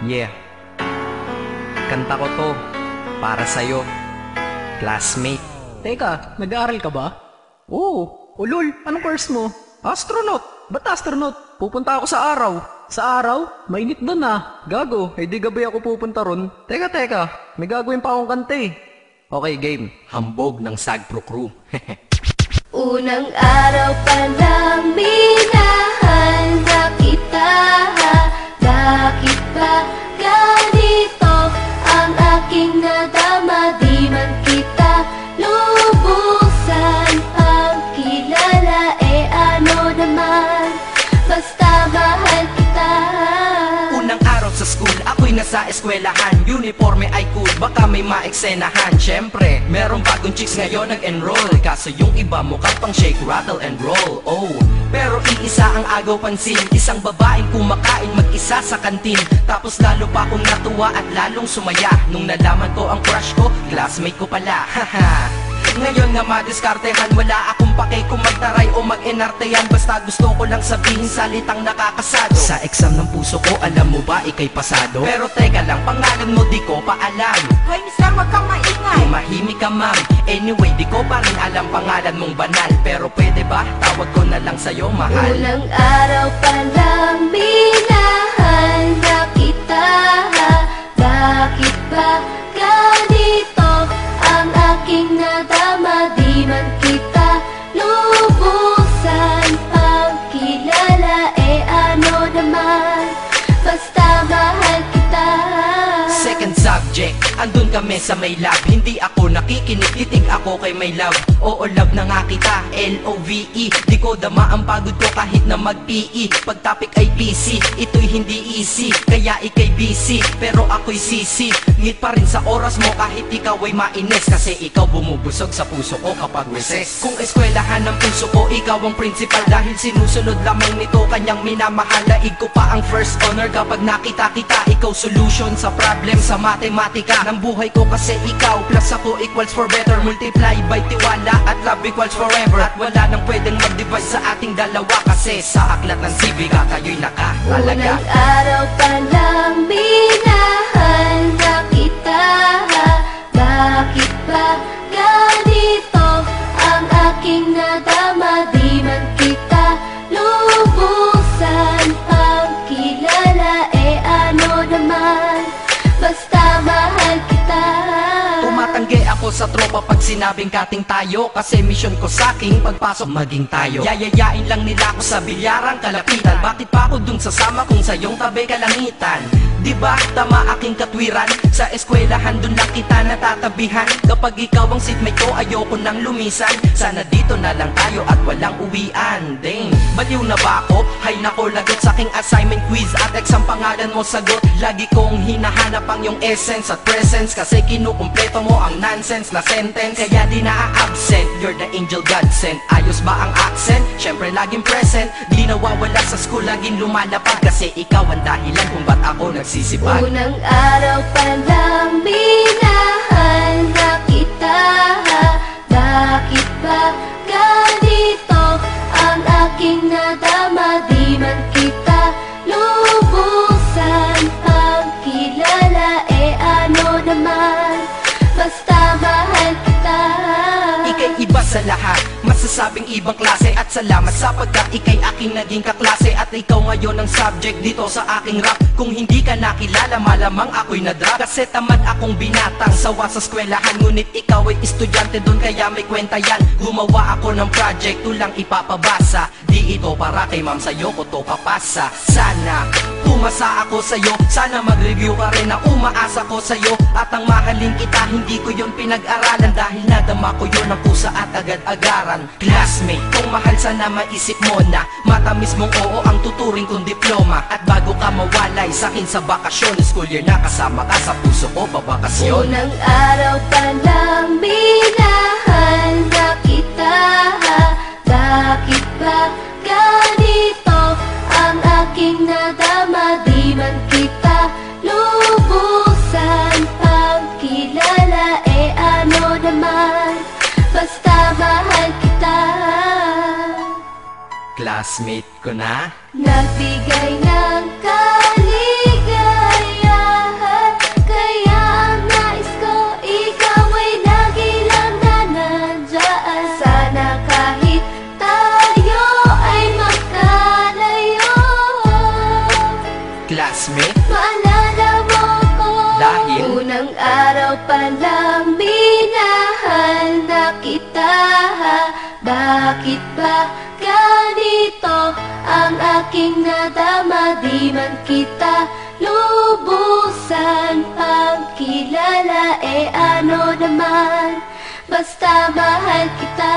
Yeah, kanta ko to para sa'yo, classmate. Teka, nag-aaral ka ba? Oo. Ulol, anong course mo? Astronaut. Ba't astronaut? Pupunta ako sa araw. Sa araw? Mainit doon ah. Gago, di gabi ako pupunta ron. Teka, may gagawin pa akong kanta eh. Okay, game. Hambog ng Sagpro Crew. Unang araw pa lang minahal na kita. Bakit ba ganito ang aking nadama? Di man kita lubusan ang kilala. Ano naman, basta mahal kita. Unang araw sa school, ako'y nasa eskwelahan. Uniforme ay cool, baka may maeksenahan. Syempre, merong bagong chicks ngayon nag-enroll. Kaso yung iba mukha pang shake, rattle and roll. Oh, pero iisa ang agaw pansin. Isang babaeng kumakain mag-isa sa kantin. Tapos lalo pa akong natuwa at lalong sumaya nung nalaman ko ang crush ko, classmate ko pala. Haha. Ngayon nga madiskartehan, wala akong pake kung magtaray o mag-enartehan. Basta gusto ko lang sabihin salitang nakakasado. Sa exam ng puso ko, alam mo ba ikay pasado? Pero teka lang, pangalan mo di ko pa alam. Hoy mister, wag kang maingay. Tumahimik ka ma'am. Anyway, di ko pa rin alam pangalan mong banal. Pero pwede ba, tawag ko na lang sa'yo mahal. Unang araw pa lang minahal na kita. Bakit ba ganito ang aking nadama? Di man kita lubusan ang kilala. Ano naman, basta mahal kita. Second subject, andun kami sa may lab. Hindi ako nakikinig, titig ako kay may love. Oo, love na nga kita, L-O-V-E. Di ko dama ang pagod ko kahit na mag-PE. Pag topic ay PC, ito'y hindi easy. Kaya ikay busy, pero ako'y sisi. Ngit pa rin sa oras mo kahit ikaw ay mainis. Kasi ikaw bumubusog sa puso ko kapag recess. Kung eskwelahan ng puso ko, ikaw ang principal. Dahil sinusunod lamang nito kanyang minamahal. Laig ko pa ang first honor kapag nakita kita. Ikaw solution sa problem sa matematika ng buhay ko, kasi ikaw plus ako equals for better. Multiply by tiwala at love equals forever. At wala nang pwedeng mag-divide sa ating dalawa, kasi sa aklat ng sibika kayo'y nakatalaga. Unang araw pa lang minahal na kita. Bakit ba ganito ang aking nadama? Di man kita lubusan ang kilala. Ano naman, basta mahal kita. Tumatanggi ako sa tropa pag sinabing kating tayo, kasi mission ko sa aking pagpasok maging tayo. Yayayain lang nila ako sa bilyarang kalapitan. Bakit pa ako dun sasama kung sa iyong tabi kalangitan? Diba tama aking katwiran? Sa eskwelahan dun lang kita natatabihan. Kapag ikaw ang seatmate ko, ayoko nang lumisan. Sana dito na lang tayo at walang uwian. Dang, baliw na ba ako? Hay nako, lagot sa aking assignment quiz at exam pangalan mo sagot. Lagi kong hinahanap ang iyong essence at presence, kasi kinukumpleto mo ang nonsense na sentence. Kaya di na-absent, you're the angel God sent. Ayos ba ang accent? Syempre laging present. Di nawawala sa school, laging lumalapag, kasi ikaw ang dahilan kung ba't ako nagsisipag. Unang araw pa lang minahal na kita. Bakit ba ganito ang aking nadama? Di man kita lubusan ang kilala. Ano naman, basta mahal kita. Ika'y iba sa lahat, masasabing ibang klase. At salamat sapagkat ika'y aking naging kaklase. At ikaw ngayon ang subject dito sa aking rap. Kung hindi ka nakilala, malamang ako'y na-drop. Kasi tamad akong binatang sawa sa eskwelahan. Ngunit ikaw ay estudyante dun, kaya may kwenta yan. Gumawa ako ng project, tulang ipapabasa. Di ito para kay ma'am, sa'yo ko to papasa. Sana pumasa ako sa'yo, sana mag-review ka rin na umaasa ko sa'yo. At ang mahalin kita, hindi ko yun pinag-aralan. Dahil nadama ko yun ang pusa at agad-agaran. Classmate, kung mahal sana maisip mo na matamis mong oo ang tuturing kong diploma. At bago ka mawalay sa'kin sa bakasyon, school year na kasama ka sa puso ko babakasyon. Unang araw pa lang minahal na kita. Bakit ba ganito ang aking nadama? Di man kita lubusan ang kilala. Ano naman, basta mahal kita. Classmate ko na. Nagbigay ng kaligaya. ask me? Maalala mo ko Dahil? unang araw pa lang minahal na kita. Bakit ba ganito ang aking nadama? Di man kita lubusan pagkilala. Eh ano naman, basta mahal kita.